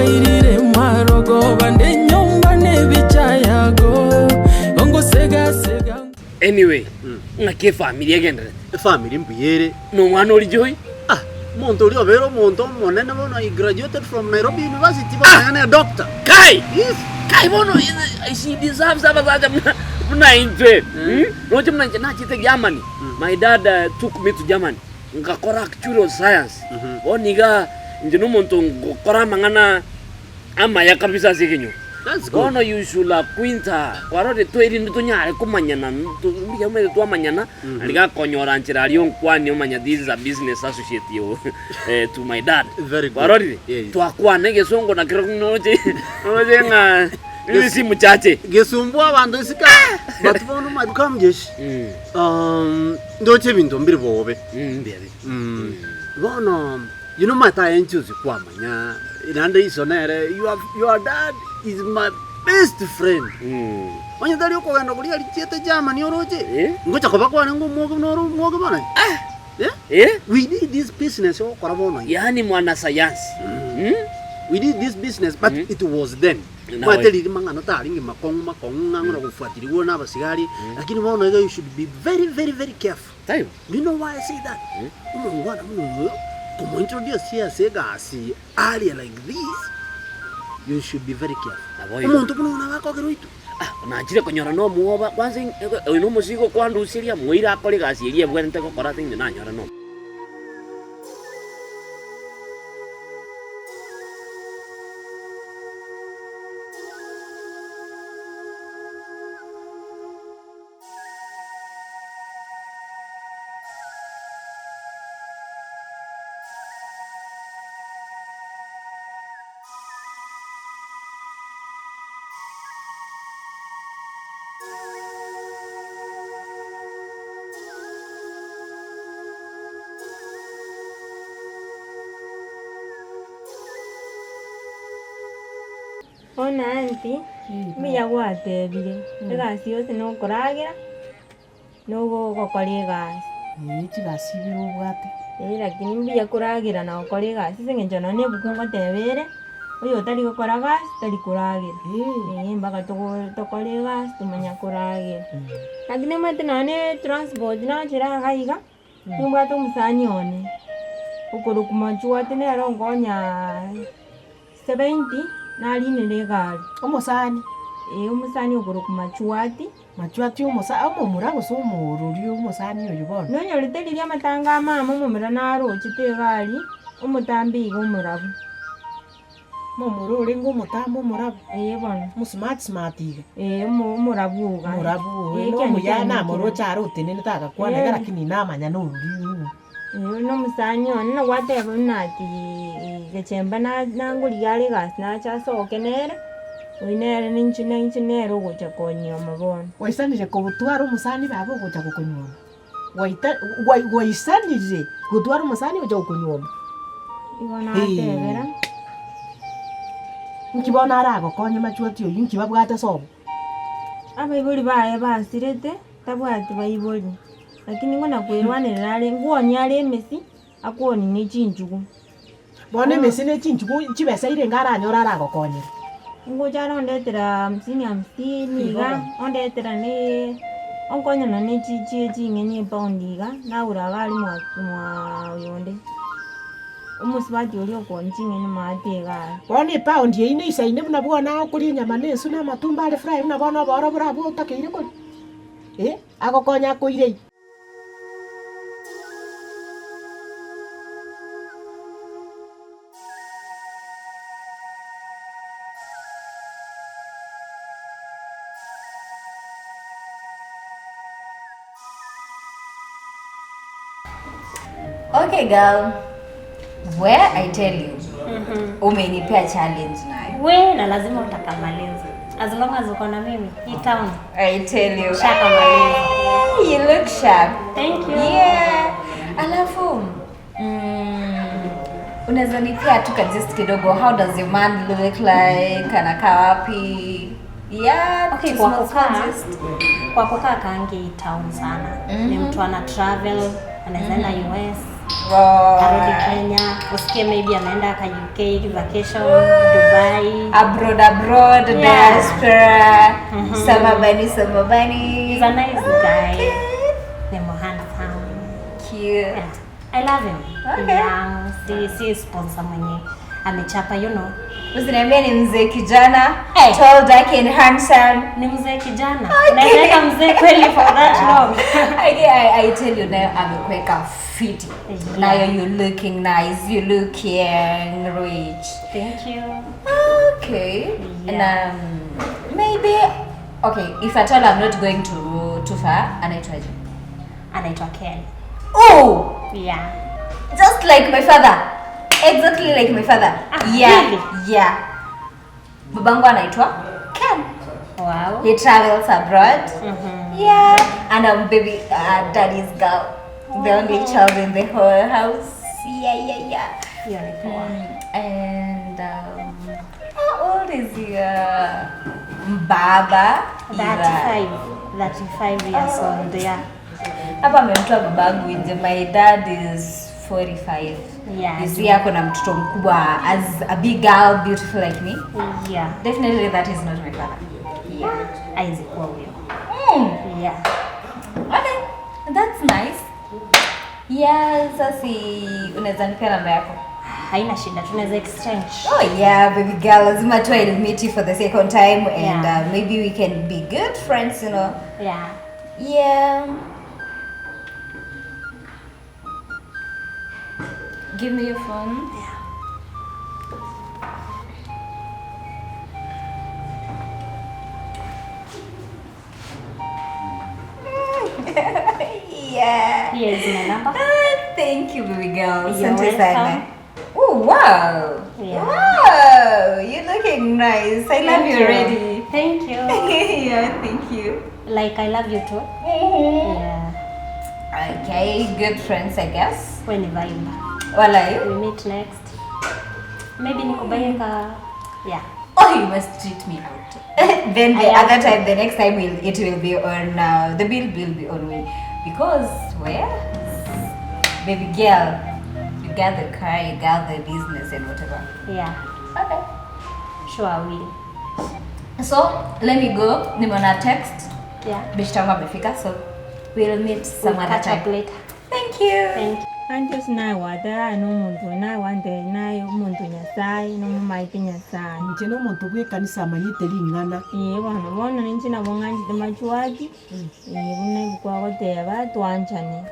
Wairire marogo bande nyomba nebichayago ongo sega anyway ngake family agenda family mbuyere no mwana oli joy muntu uli obero muntu monene bono I graduated from Nairobi University bana a doctor kai yes kai bono she deserves abazaja muna intre no chimna na chite Germany my dad took me to Germany ngakora actual science oniga njino muntu ngokora mangana ama ya kabisa sekenyo. That's good. Ono you should have quinta warode tweri ndutonyare kumanyana mbiya mwe twamanyana aliga konyora nchira ali onkwani umanya this is a business associate yo to my dad. Very good. Warode twakwane gesongo na kironoje oje nga ili si muchache gesumbwa abantu isika batubona maduka mjeshi ndoche bintu mbiri bobe mbere bono you know mata enchuzi kwamanya inande isonere your dad is my best friend wanya dali okogenda kuli ali chete Germany oroje ngocha koba kwana ngomogo bana we did this business okora bono yani mwana science we did this business but it was then mateli mangano taringi makongu ngangura kufuatiliwa na basigari lakini bono you should be very very very careful. Tayo You know why I say that? Umongwana como introduce here segasi area like this, you should be very careful. Umuntu kuno nabako geroito najire konyora no muoba kwanza ino musigo kwandusiria muira akole gasi iria bwente ko kora thing na nyora no. Ona anti miya gwatebire egasi yose no koragira no gokora egasi gasi birubwate lakini mbiya koragira na gokora egasi sengencho no nebukungo tebere oyo tari gokora gasi tari koragira mpaka tokora egasi tumanya koragira lakini mate nane transport na chira gaiga nimbwate omusani one okorokuma tene arongonya 70 nali nile gari omusani omusani okorokuma machuati omusani omurago so omururi omusani oyo bono nonyo liteli lya matanga mama omumira naro chite gari omutambi go murabu momururi ngo mutamo murabu bono smart iga murabu ga murabu no muyana morocha rotene nitaka kwana lakini namanya no ruri no musani ona watebo nati Getembe nanguli gari gasi na chasoke nere oinere ninchine gocha konyo mabono waisanije ko butwara umusani babo gocha kokonyoma waisanije gutwara umusani gocha kokonyoma igona atebera nkibona arago konye machuati oyu nkibabwate sobo abaibuli baye basirete tabwati baibuli lakini ngona kwirwanira ale nguonyale emesi akuoni ni chinjugu bone mesi ne chinjugu chibesaire ngara nyora arago konye ngoja ndetera 50 ga ondetera ne onkonya na ne chichi ngenye poundiga na uragali mwa yonde umusibati oli okonjinge ni matega bone pound ye ine isaine buna bwana kuri nyama nesu na matumba ale fry buna bwana bora bora bo takire ko agokonya kuire. Okay girl, where I tell you, umenipea challenge nayo. We na lazima utakamaliza. As long as uko na mimi, hii town. I tell you. Shakamaliza. You look sharp. Thank you. Yeah. Alafu, unaweza nipea tu just kidogo, how does your man look like? Anakaa wapi? Yeah, okay, kwa kukaa kaange hii town sana. Ni mtu ana travel, anaweza na US. arudi Kenya, usikie maybe anaenda ka UK vacation, Dubai, abroad, diaspora, Samabani. He's a nice guy. Nemo handsome, Cute. and I love him. Okay. Young, si sponsor mwenye amechapa, you know. Usiniambie ni mzee kijana, Hey. tall, dark and handsome. Ni mzee kijana. Unaweka mzee kweli for that long. I tell you now, amekuweka fiti. Now you're looking nice, you look young, rich. Thank you. Okay. Yeah. And maybe, okay, if at all I'm not going too far, anaitwaje? Anaitwa Ken. Oh! Yeah. Just like my father. Exactly like my father. Really? Yeah. Babangu anaitwa Ken. Wow. He travels abroad. Yeah. And I'm baby daddy's girl. The only child in the whole house. Yeah. Hiyo ni poa. And how old is your baba? 35 years old, yeah. Hapa amemtoa babangu nje. My dad is 45. Yeah. You see ako na mtoto mkubwa as a big girl, beautiful like me. Yeah. Definitely that is not my father. Yeah. Isaac huyo. Yeah. Okay. That's nice. Yeah, sasa unaweza nipea namba yako? Haina shida, tunaweza exchange. Oh yeah, baby girl, lazima tu I'll meet you for the second time and Yeah. maybe we can be good friends, you know. Yeah. Yeah. Give me your phone. Yeah. Here is my number. Thank you, baby girl. You're Asante welcome. sana. Oh wow. Yeah. Wow, you're looking nice. I love you already. Thank you. Yeah, thank you. Like I love you too. Mm-hmm. Yeah. Okay, good friends, I guess. When ni vibe. Walai. We meet next. Maybe nikubaye ka. Yeah. Oh, you must treat me out. Then the other time, the next time, it will be on. The bill will be on me because where, baby girl, you got the car, you got the business and whatever. Yeah. Okay. Sure I will. So let me go. Nimona text. Yeah. Bishtangu amefika, so we'll meet some We'll other catch up time. later. Thank you. Thank you. Antes nawatara n'omuntu nawande nayo omuntu nyasaye n'omumaite nyasaye nje n'omuntu bw'ekanisa amanyite ling'ana bono bono ninchi nabo ng'anchite machwaki bune bukwagoteeba twanchane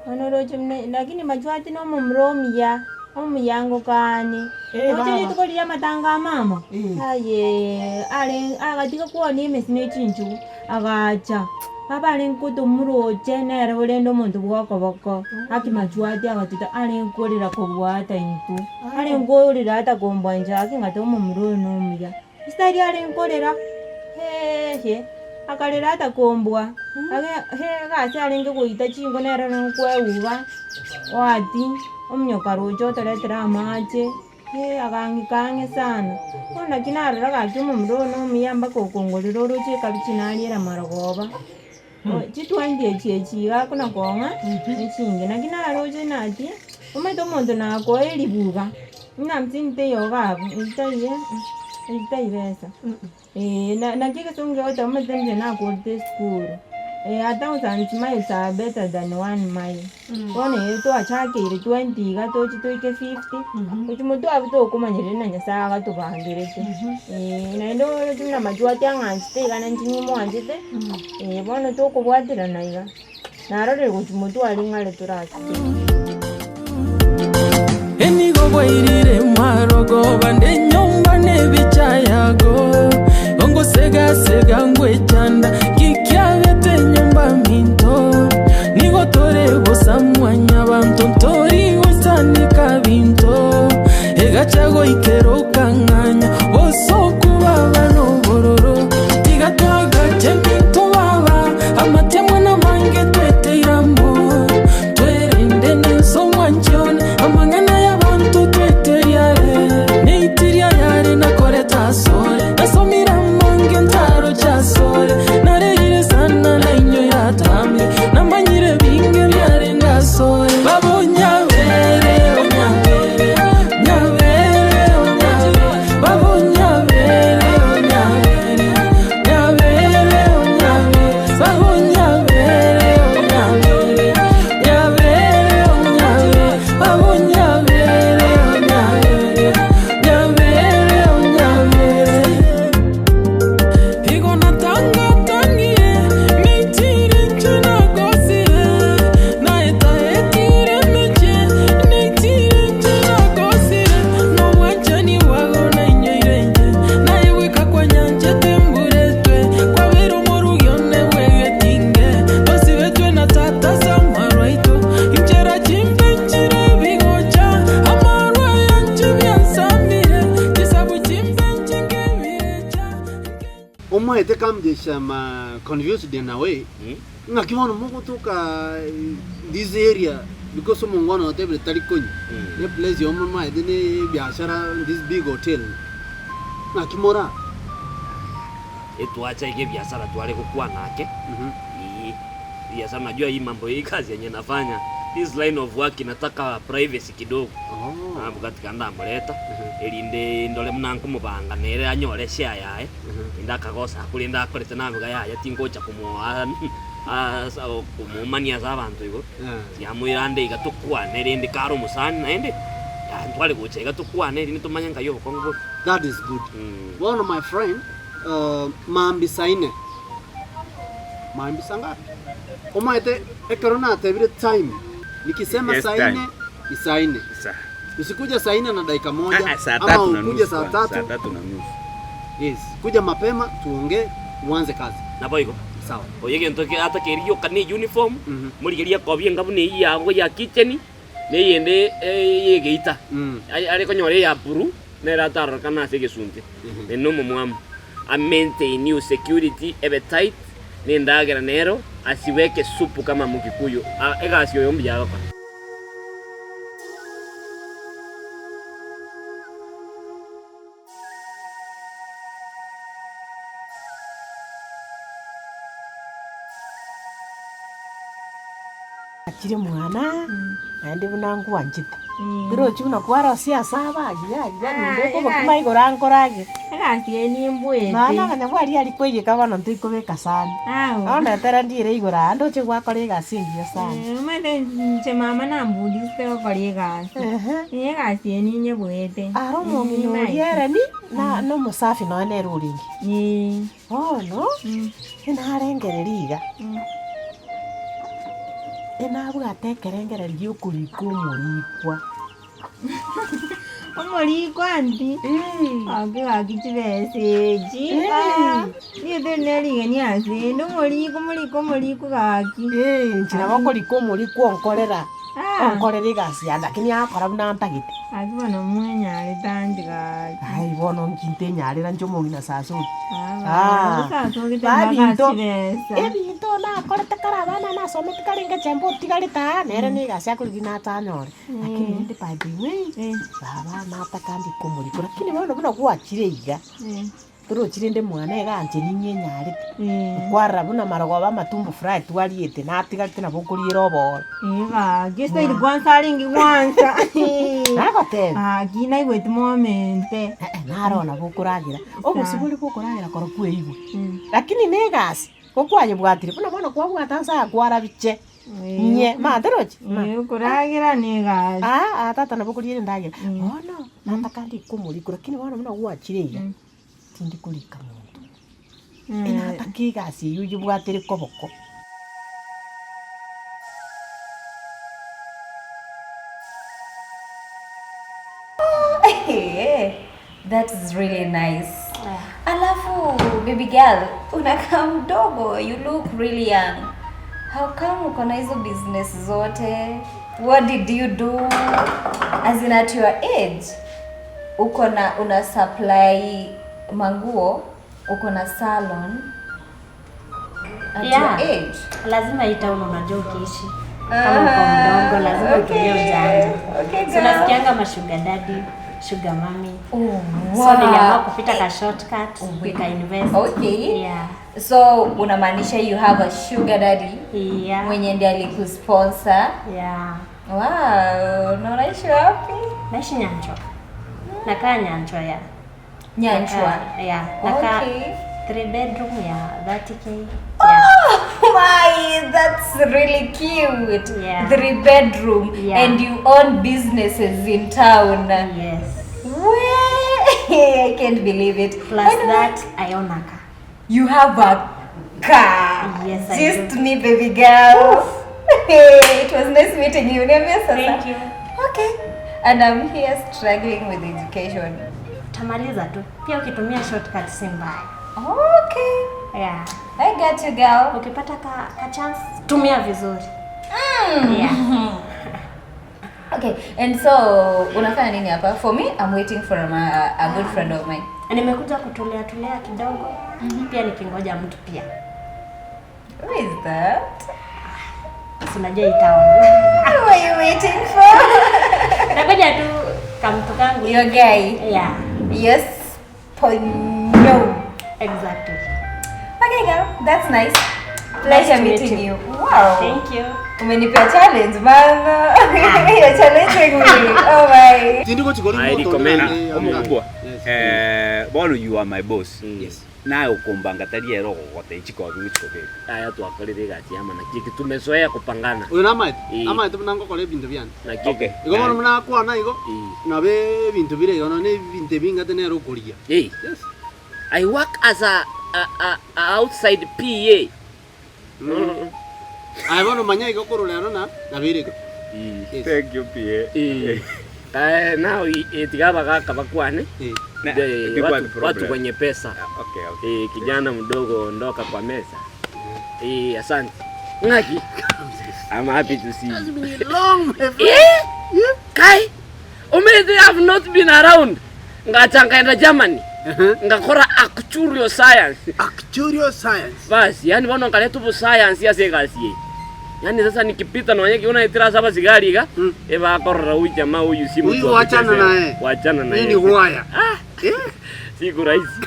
bono roche lakini machwati n'omumuromiya omuyango kane roche lituko lya matanga mama aye ale agatika kuona emesi n'echinchu agacha Papa alinkuta omuroche nere olenda omuntu bwakoboko akimachwati agatita alinkolera kobwata intu alinkolera ata kombwanja akingata omumuro n'omuya isitari alinkolera hehe akalera ata kombwa gasi alinge goita chingo nere n'okweuba wati omunyoka roche otoretera amache agangikange sana bona kinarora gaki omumuro n'omuya mpaka okongorera oroche ekaruchinariera marogoba chitwandie chechiga kuna konga echinge nakinaloche nati omaite omonto nakoa elibuga namtinte yogabu itaibesa nakikesonge ota omaite mje nakorite skuru 1,000 miles are better than 1 mile. One to achakire 20 gato chitoike 50. Uchimutu abito okumanyire na nyasaga gato bangirete. Na ndo tuna majwa tyanganste kana nchinyimo anjite. Bono to kubwatira naiga. Narore uchimutu alingale turasi. Enigo bwairire marogo bande nyomba nebichayago. Ongo sega sega ngwechanda kikyabete nyumba minto nigo tore bosamwanya bantu tori usanika binto egachago ikero kanganya bosoku baba no bororo tigatwaga chemito baba amatemwe na mange tweteiramo twerende nenso mwanjone amangana y'abantu tweteriare neitiri omaete kamjesha ma confused in a way. Ngakimono mungu tuka this area because someone on table tarikoni. The place your mama idene biashara this big hotel. Ngakimora. Etuacha ige biashara tuale kukua nake. Biashara najua hii mambo hii kazi yenye nafanya. This line of work inataka privacy kidogo. Katika ndamuleta elinde ndole mnanku mubanga nere anyole share yae indakagosa kulinda akorete navuga yaye tingocha kumwa kumumania za abantu igo yamwirande igatukwane rindi karo musani naende ntwale gocha igatukwane rindi tumanyanga yo kongo. That is good. One of my friend mambi saine mambi sanga omaete ekorona tebire time nikisema saine isaine usikuja saa 4 na dakika moja ama ukuje saa 3 na nusu. Yes, kuja mapema tuongee uanze kazi. Na boygo. Sawa. Oyege ntoke hata keriyo kani uniform muri keriya kobye ngabu ne yabo ya kitchen ne yende yegeita. Ari konyore ya buru ne rataro kana segesunte. Ne nomo mwam. A maintain new security ebe tight ne ndagera nero asiweke supu kama mukikuyu. Ega asio yombi yako. Akiri mwana andi bunangu wanjite biro chuna kwara siasa bagiya ndeko bakuma igorangorage Agasi ni mbwete. Mama kana bwari ari kwije kabana ntiko beka sana. Ona tera ndire igora ando che gwakore gasingia sana. Mate che mama na mbudi stero kore gasi. Ni gasi ni nyebwete. Aro mongi no yere ni na no musafi no ene ruringi. Ni. Oh no. Ina harengereriga. Ena bwa tekerengere ryukuriko murikwa. Omuriko andi. Age agitibese ji. Ni de neri ni ase no muriko gaki. Nchira bakoriko muriko onkorera. Onkorera gasi anda kini akora buna ntagite. Agi bono mwenya ritandiga. Ai bono nkinte nyarira njomongi na Sasoki. Sasoki tembagasi. Ebinto na korete karabana na somete karinga chembo tigarita nere ni gasi akurigina tanyore. Lakini ndi paibi baba na takandi komuriko lakini bono buna gwachiriga. Turo chirinde mwana eganje ninye nyarite. Kwara buna marogo ba matumbu fry twariete na tigarite na bokuri robo. Gesta iri gwansaringi gwansa. Nagote. Gina igwete momente. Narona bokuragira. Ogusibuli bokuragira korokwe igu. Lakini ne gasi kokwaje bwatire buna bono kwa bwatansa kwara biche. Nye materochi. Kuragira ne gasi. Tata na bokuri ndagira. Ono natakandi komuriko lakini bono buna gwachiriga. Tindi kulika muntu. Ina takigasi yuji bwatire koboko. That is really nice. Alafu baby girl, unakaa mdogo, you look really young. How come uko na hizo business zote? What did you do as in at your age? Uko na una supply manguo, uko na salon at your age. Lazima itaona unajua ukiishi. Kama uko mdogo lazima utumie ujanja. So nasikianga ma sugar daddy, sugar mommy. So niliamua kupita ka shortcut, nika invest. Okay. Yeah. So unamaanisha you have a sugar daddy? Yeah. Mwenye ndiye alikusponsor? Yeah. Wow, unaishi wapi? Naishi Nyanchwa. Nakaa Nyanchwa ya. Nyanchwa. Yeah. Nakaa 3 bedroom ya 30K. Yeah. Oh my, that's really cute. Yeah. 3 bedroom. Yeah. And you own businesses in town. Yes. I can't believe it. Plus that, I own a car. You have a car? Yes, I Just do. me, baby girl. It was nice meeting you. Thank you. Okay. And I'm here struggling with education. Tamaliza tu. Pia ukitumia shortcut si mbaya. Okay. Yeah. I got you, girl. Ukipata ka chance, tumia vizuri. Yeah. Okay, and so unafanya nini hapa? For me, I'm waiting for a good friend of mine. Nimekuja kutolea kidogo. Pia nikingoja mtu pia. Who is that? Unajua itaona. Who are you waiting for? Nakuja tu kamtu kangu. Your guy. Yeah. Yes. Ponyo. Exactly. Okay, girl. That's nice. Pleasure meeting you. Wow. Thank you. Umenipea challenge, man. You're challenging me. Oh my. I recommend Omukubwa. Bono you are my boss. Yes. Na ukumbanga tari ero gogote ichikobi wichikobe. Aya twakorire gati ama na kiki tumezoea kupangana. Uyu namaite. Amaite mnango kole bintu byane. Na kiki. Okay. Igo bono mna kwana igo. Nabe bintu bire yono ne bintu bingate ne rokoria. Yes. I work as a outside PA. Ai bono manya igo korolero na biriko. Thank you, PA. Now itigaba kaka bakwane. Watu kwenye pesa. Okay. Kijana mdogo ondoka kwa meza. Asante. Ngaki. I'm happy to see you. It's been long, my friend. Yeah. Kai. Umedi have not been around. Ngachanga Germany. Ngakora actuarial science. Actuarial science. Basi, yani wana ngaletu bu science ya segasi. Yani sasa nikipita na wanyeki unaitira saba sigari ga eba akorra huyu jamaa huyu simu. Huyu wachana naye. Wachana naye. Ni huaya. Siku rahisi.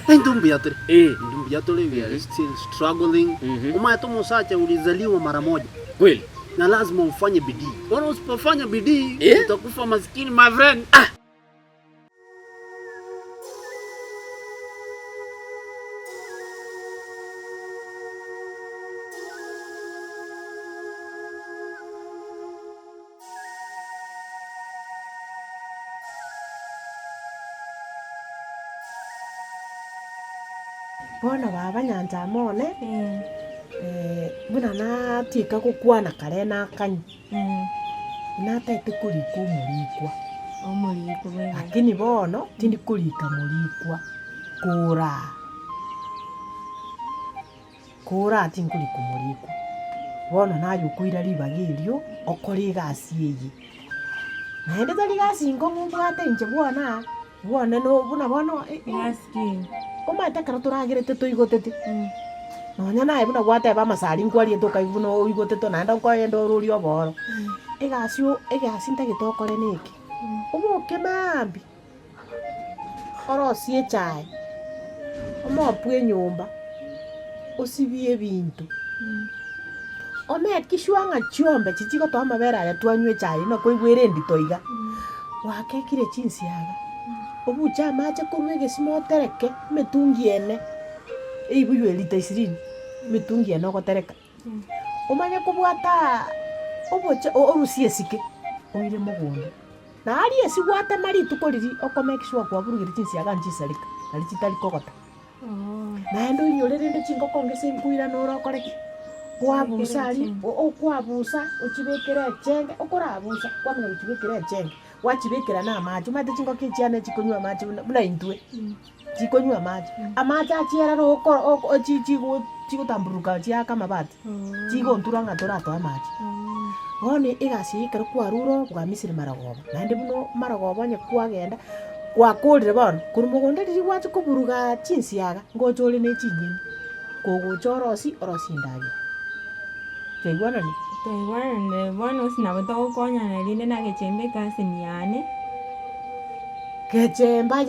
Ndumbi yatore. Ndumbi yatore we are still struggling. Umaito musacha ulizaliwa mara moja. Kweli. Na lazima ufanye bidii. Bora usipofanya bidii utakufa maskini, my friend. Bona baba Nyanchama ne buna na tika kukwana kare na kanyi na tete kuliko mulikwa Omuliko wewe. lakini bono tindi kulika mulikwa kura tindi kuliko mulikwa bono nayo kuira libagirio okori gasi iyi na hende tali gasi ngo mubwate nje bwana no buna bono Yaski. Omata kana turagirete tuigotete nonya nae buna gwate ba masari ngwari ndoka ibuno igotete na ndo kwendo ruri oboro egasi ntagitokore niki omoke mambi orosie chai omopwe nyumba osibie bintu omekishwanga chiombe chichiko to amabera ya twanywe chai no koigwere nditoiga wakekire chinsi yaga obucha mache kurwege simotereke metungiene ibuywe lita 20 metungiene ogotereka omanya kubwata obocha orusie sike oire mugondo na ali esigwate mari tukoriri okomekishwa kwa burugiri chinsi yaga nchisalika ali chitali kokota na ndo inyorere ndi chingo kongese nkuira no rokoreki kwabusali okwabusa ochibekera chenge okorabusa kwamna ochibekera chenge wachibekera na maji mate chingo kichiane chikonywa maji buna intwe chikonywa maji amaji achiera ro chigutamburuka chia kama bati chigo nturanga torato amaji one igasi ikero kwa ruro kwa misiri maragoba na ndi buno maragoba nye kwagenda wakulire bono kurumugonde riri wacho kuburuga chinsi yaga ngochole ne chinyeni kogochorosi ndage tegwana ni Tegwana bono sinabuta gukonya na rinde na Getembe kasi niane. Gechemba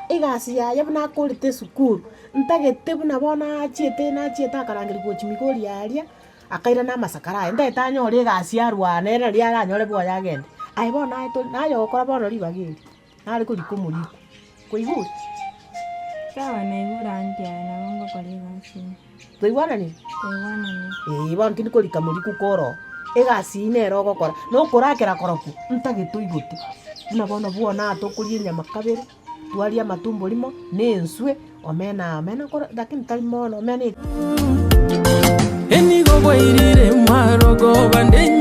igasi yaya buna kurite sukuru ntagete buna bona chiete akarangiri gochimigori yaria akaira na masakara enda etanyore igasi yarwane era ria aranyore bwa yagende ai bona eto nayo okora bono ribagiri nari kurikumuri kuiguri Sawa na igura ntia na bongo kolega si. Tegwana ni Tegwana ni. Bono tindi kurika muri kukoro egasi nero gokora no kurakera koroku ntagete igote buna bono buona atokurie nyama kabere twaria matumbo limo nenswe omena kora lakini talimono omena Enigo bwairire marogo bande